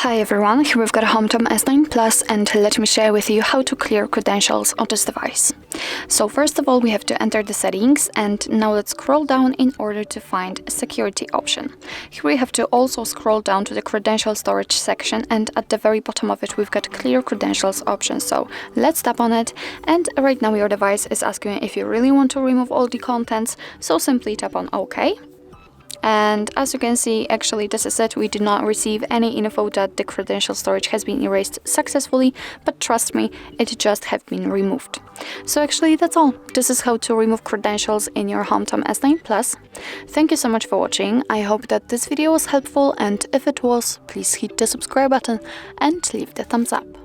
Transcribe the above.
Hi everyone, here we've got a HOMTOM S9 Plus, and let me share with you how to clear credentials on this device. So first of all, we have to enter the settings, and now let's scroll down in order to find a security option. Here we have to also scroll down to the credential storage section, and at the very bottom of it we've got clear credentials option. So let's tap on it, and right now your device is asking if you really want to remove all the contents, so simply tap on OK. And as you can see, actually this is it. We did not receive any info that the credential storage has been erased successfully, but trust me, it just have been removed. So actually that's all. This is how to remove credentials in your HOMTOM S9 Plus. Thank you so much for watching. I hope that this video was helpful, and if it was, please hit the subscribe button and leave the thumbs up.